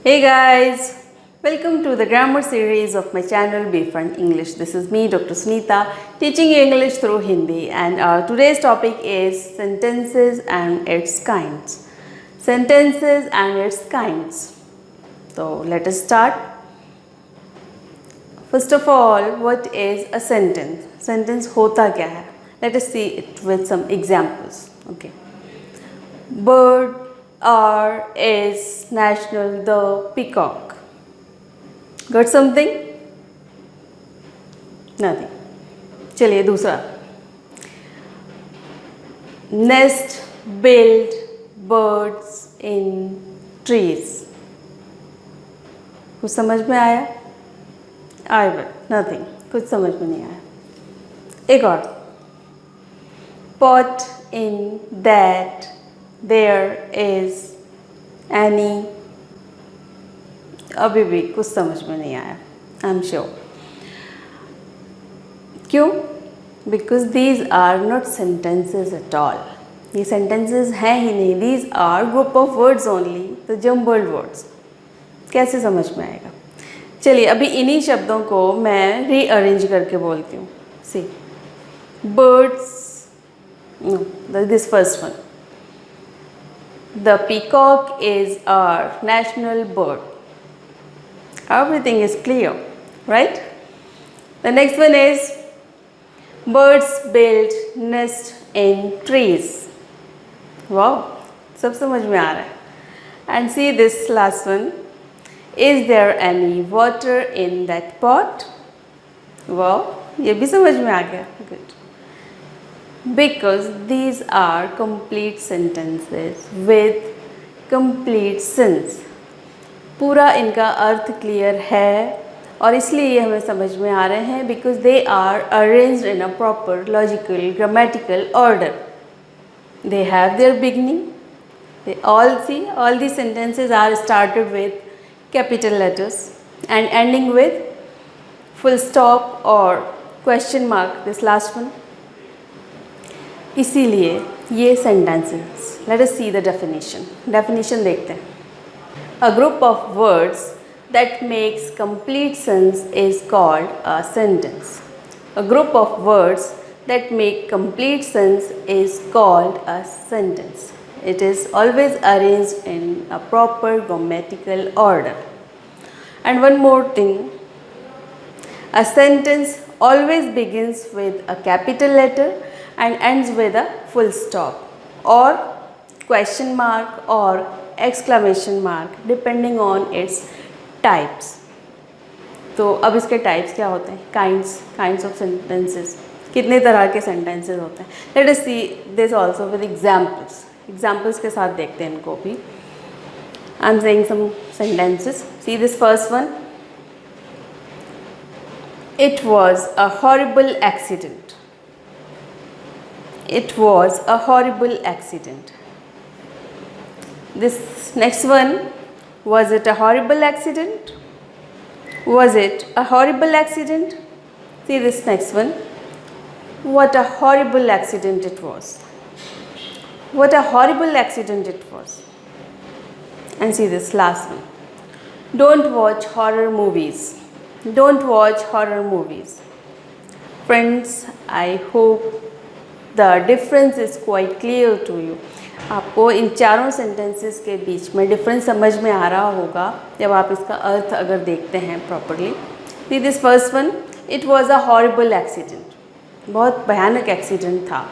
Hey guys, welcome to the grammar series of my channel Befriend English. This is me, Dr. Sunita, teaching English through Hindi, and today's topic is sentences and its kinds. Sentences and its kinds. So let us start. First of all, what is a sentence? Sentence hota kya hai? Let us see it with some examples. Okay. Bird is national the peacock. Got something? Nothing. चलिए दूसरा. Nest build birds in trees. कुछ समझ में आया? I will. Nothing. कुछ समझ में नहीं आया. एक और. Pot in that there is any. अभी भी कुछ समझ में नहीं आया. I'm sure. क्यों? Because these are not sentences at all. ये sentences हैं ही नहीं. These are group of words only. तो jumbled words. कैसे समझ में आएगा? चलिए अभी इन्हीं शब्दों को मैं रीअरेंज करके बोलती हूँ. See, birds. No, this first one. The peacock is our national bird. Everything is clear, right? The next one is birds build nest in trees. Wow, सब समझ में आ रहा है. And see this last one. Is there any water in that pot? Wow, ये भी समझ में आ गया. Good. Because these are complete sentences with complete sense. पूरा इनका अर्थ क्लियर है और इसलिए ये हमें समझ में आ रहे हैं because they are arranged in a proper logical grammatical order. They have their beginning. They all these sentences are started with capital letters and ending with full stop or question mark. This last one. इसीलिए ये sentences. Let us see the definition. Definition देखते हैं. A group of words that makes complete sense is called a sentence. A group of words that make complete sense is called a sentence. It is always arranged in a proper grammatical order. And one more thing. A sentence always begins with a capital letter and ends with a full stop or question mark or exclamation mark depending on its types. तो अब इसके types क्या होते हैं? Kinds of sentences. कितने तरह के sentences होते हैं? Let us see this also with examples. Examples के साथ देखते हैं इनको भी. I'm saying some sentences. See this first one. It was a horrible accident. It was a horrible accident. This next one, was it a horrible accident? Was it a horrible accident? See this next one. What a horrible accident it was. What a horrible accident it was. And see this last one. Don't watch horror movies. Don't watch horror movies. Friends, I hope the difference is quite clear to you. आपको इन चारों sentences के बीच में difference समझ में आ रहा होगा जब आप इसका अर्थ अगर देखते हैं properly. See this first one. It was a horrible accident. बहुत भयानक एक्सीडेंट था.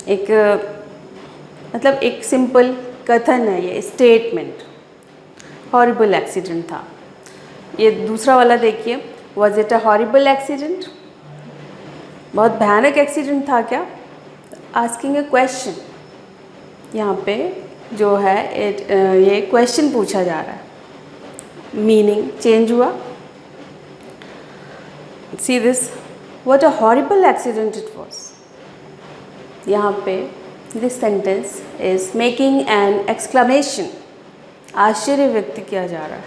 एक मतलब एक सिंपल कथन है ये, स्टेटमेंट. हॉरिबल एक्सीडेंट था. ये दूसरा वाला देखिए. Was it a horrible accident. बहुत भयानक एक्सीडेंट था क्या? Asking a question. यहाँ पे जो है ये क्वेश्चन पूछा जा रहा है. मीनिंग चेंज हुआ. See this. What a horrible accident it was. यहाँ पे this sentence is making an exclamation. आश्चर्य व्यक्त किया जा रहा है.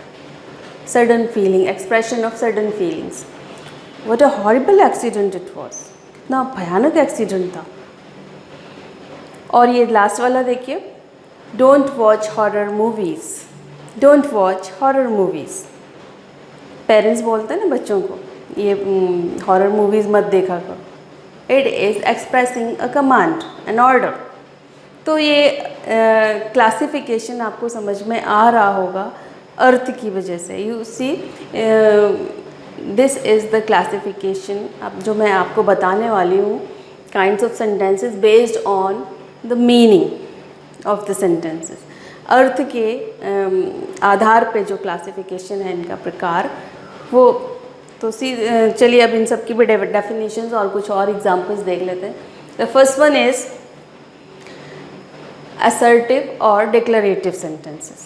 Sudden feeling, expression of sudden feelings. What a horrible accident it was. कितना भयानक एक्सीडेंट था. और ये लास्ट वाला देखिए. Don't watch horror movies. Don't watch horror movies. Parents बोलते हैं ना बच्चों को ये हॉरर मूवीज़ मत देखा करो। It is expressing a command, an order. तो ये क्लासिफिकेशन आपको समझ में आ रहा होगा अर्थ की वजह से। You see this is the classification अब जो मैं आपको बताने वाली हूँ, kinds of sentences based on the meaning of the sentences. अर्थ के आधार पे जो क्लासिफिकेशन है इनका प्रकार वो। तो चलिए अब इन सब की भी डेफिनेशंस और कुछ और एग्जांपल्स देख लेते हैं। The first one is assertive or declarative sentences.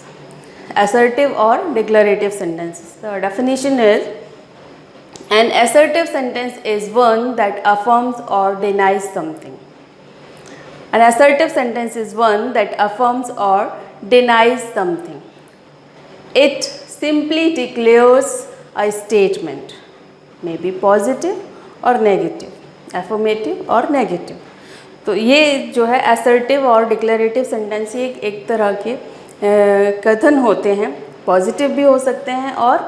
Assertive or declarative sentences. The definition is an assertive sentence is one that affirms or denies something. An assertive sentence is one that affirms or denies something. It simply declares a statement, maybe positive or negative, affirmative or negative. तो ये जो है assertive और declarative sentence ये एक तरह के कथन होते हैं। पॉजिटिव भी हो सकते हैं और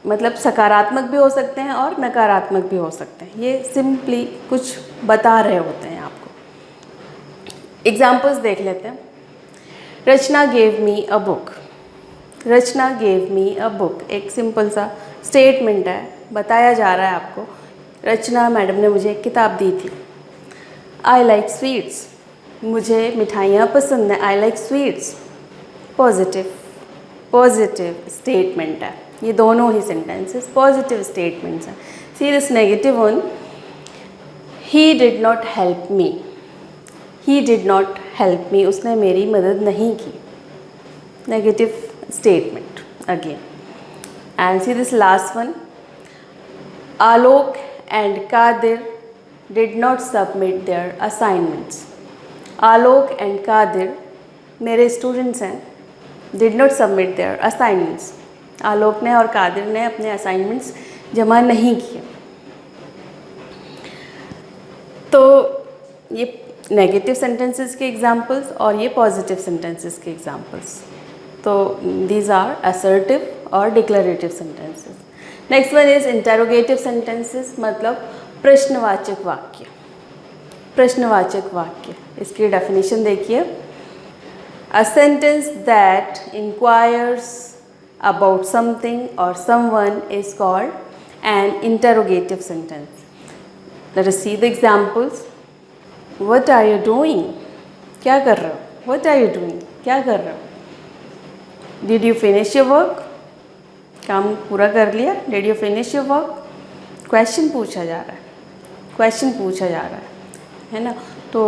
मतलब सकारात्मक भी हो सकते हैं और नकारात्मक भी हो सकते हैं। ये सिंपली कुछ बता रहे होते हैं आपको। एग्जाम्पल्स देख लेते हैं। Rachna gave me a book. Rachna gave me a book एक सिंपल सा स्टेटमेंट है, बताया जा रहा है आपको रचना मैडम ने मुझे एक किताब दी थी। आई लाइक स्वीट्स, मुझे मिठाइयाँ पसंद हैं। I like sweets positive statement है। ये दोनों ही सेंटेंसेस पॉजिटिव स्टेटमेंट्स हैं। See this negative one, he did not help me. He did not help me, उसने मेरी मदद नहीं की। Negative statement again. And see this last one, Alok and Kadir did not submit their assignments. Alok and Kadir मेरे students हैं, did not submit their assignments. आलोक ने और कादिर ने अपने असाइनमेंट्स जमा नहीं किए। तो ये नेगेटिव सेंटेंसेस के एग्जांपल्स और ये पॉजिटिव सेंटेंसेस के एग्जांपल्स। तो दीज आर असर्टिव और declarative sentences. Next one is interrogative sentences, मतलब प्रश्नवाचक वाक्य। प्रश्नवाचक वाक्य, इसकी डेफिनेशन देखिए। A sentence that inquires about something और someone is called an interrogative sentence. Let us see the examples. What are you doing, क्या कर रहे हो। व्हाट आर यू डूइंग, क्या कर रहे हो। Did you finish your work, काम पूरा कर लिया। Did you finish your work, question पूछा जा रहा है, क्वेश्चन पूछा जा रहा है ना। तो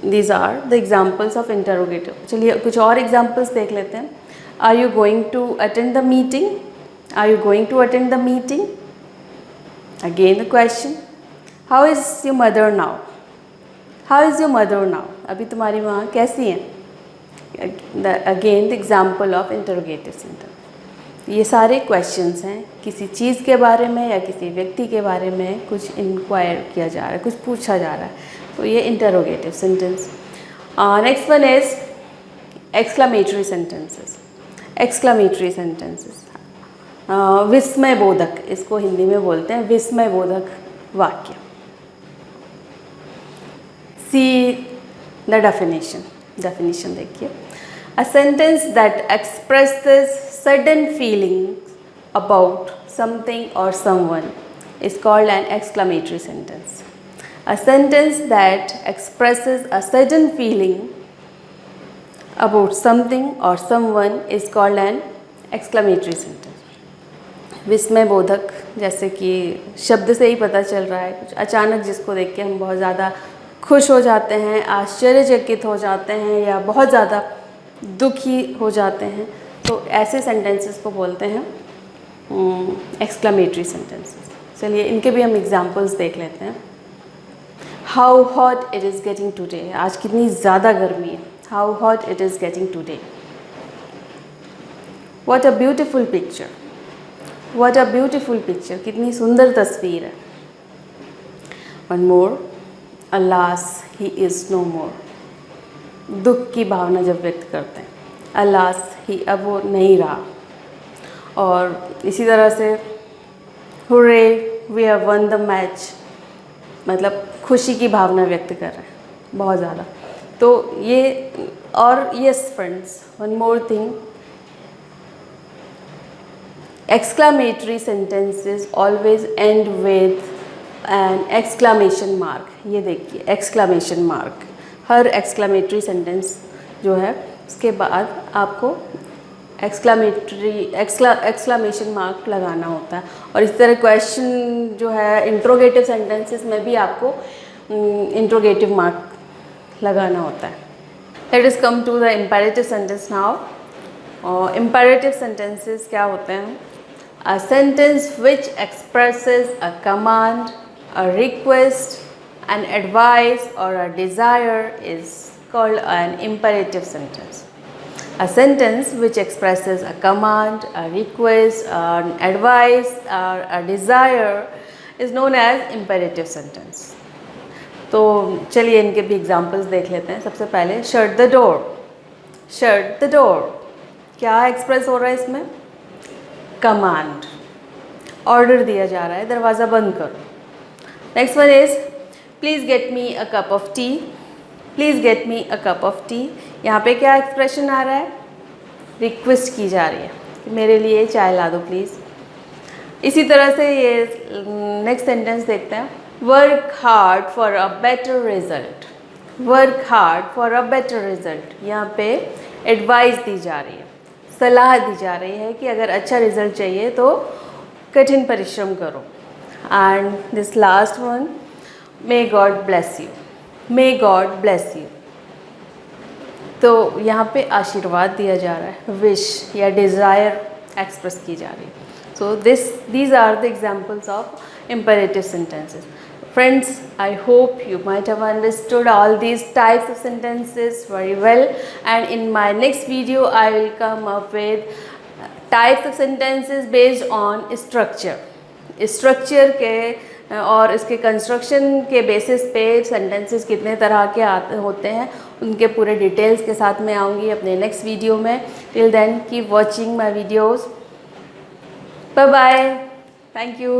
these are the examples of interrogative. चलिए कुछ और एग्जाम्पल्स देख लेते हैं। Are you going to attend the meeting, are you going to attend the meeting. Again the question, how is your mother now, how is your mother now, अभी तुम्हारी माँ कैसी हैं। Again the example of interrogative sentence. ये सारे questions हैं, किसी चीज़ के बारे में या किसी व्यक्ति के बारे में कुछ इंक्वायर किया जा रहा है, कुछ पूछा जा रहा है, तो ये interrogative sentence. Next one is exclamatory sentences. Exclamatory sentences, विस्मय बोधक, इसको हिंदी में बोलते हैं विस्मय बोधक वाक्य। See the definition. डेफिनेशन देखिए। A sentence that expresses sudden feelings about something or someone is called an exclamatory sentence. A sentence that expresses a sudden feeling about something or someone is called an exclamatory sentence. विस्मय बोधक, जैसे कि शब्द से ही पता चल रहा है, कुछ अचानक जिसको देख के हम बहुत ज़्यादा खुश हो जाते हैं, आश्चर्यचकित हो जाते हैं या बहुत ज़्यादा दुखी हो जाते हैं, तो ऐसे सेंटेंसेस को बोलते हैं एक्सक्लामेटरी सेंटेंसेस। चलिए इनके भी हम एग्जांपल्स देख लेते हैं। How hot it is getting today, आज कितनी ज़्यादा गर्मी है। How hot it is getting today. What a beautiful picture, what a beautiful picture, कितनी सुंदर तस्वीर है। One more, alas he is no more, दुख की भावना जब व्यक्त करते हैं। अलास ही अब वो नहीं रहा। और इसी तरह से hurray we have won the match, मतलब खुशी की भावना व्यक्त कर रहे हैं बहुत ज़्यादा। तो ये, और yes friends, one more thing, exclamatory sentences always end with an exclamation mark। ये देखिए exclamation mark, हर exclamatory sentence जो है उसके बाद आपको exclamation mark लगाना होता है। और इस तरह क्वेश्चन जो है इंट्रोगेटिव सेंटेंसेस में भी आपको इंट्रोगेटिव मार्क लगाना होता है। Let us come to the imperative sentence now. और इम्पेरेटिव सेंटेंसेस क्या होते हैं? A sentence which expresses a command, a request, an advice or a desire is called an imperative sentence. A sentence which expresses a command, a request, an advice or a desire is known as imperative sentence. तो चलिए इनके भी examples देख लेते हैं। सबसे पहले shut the door। shut the door क्या एक्सप्रेस हो रहा है इसमें? कमांड, ऑर्डर दिया जा रहा है दरवाज़ा बंद करो। Next one is please get me a cup of T. Please get me a cup of T, यहाँ पे क्या एक्सप्रेशन आ रहा है? रिक्वेस्ट की जा रही है कि मेरे लिए चाय ला दो प्लीज़। इसी तरह से ये नेक्स्ट सेंटेंस देखते हैं, work hard for a better result. Work hard for a better result, यहाँ पे एडवाइस दी जा रही है, सलाह दी जा रही है कि अगर अच्छा रिजल्ट चाहिए तो कठिन परिश्रम करो। And this last one, may God bless you. May God bless you, तो यहाँ पे आशीर्वाद दिया जा रहा है, विश या डिज़ायर एक्सप्रेस की जा रही है। सो these are the examples of imperative sentences. Friends, I hope you might have understood all these types of sentences very well, and in my next video I will come up with types of sentences based on structure। Structure के और इसके construction के basis पे sentences कितने तरह के होते हैं उनके पूरे डिटेल्स के साथ मैं आऊँगी अपने नेक्स्ट वीडियो में। Till then keep watching my videos. Bye bye, thank you.